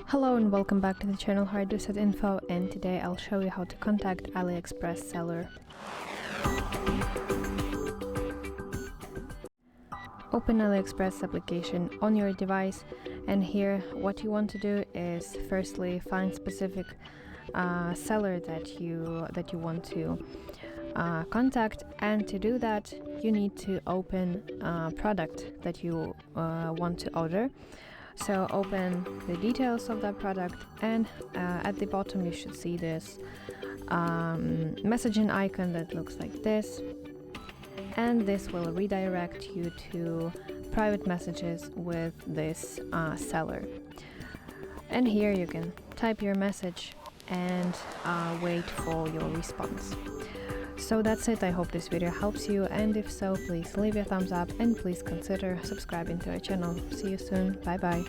Hello and welcome back to the channel HardReset.Info, and today I'll show you how to contact AliExpress seller. Open AliExpress application on your device, and here what you want to do is firstly find specific seller that you want to contact, and to do that you need to open a product that you want to order. So open the details of that product, and at the bottom you should see this messaging icon that looks like this, and this will redirect you to private messages with this seller. And here you can type your message and wait for your response. So that's it. I hope this video helps you, and if so, please leave a thumbs up and please consider subscribing to our channel. See you soon. Bye bye.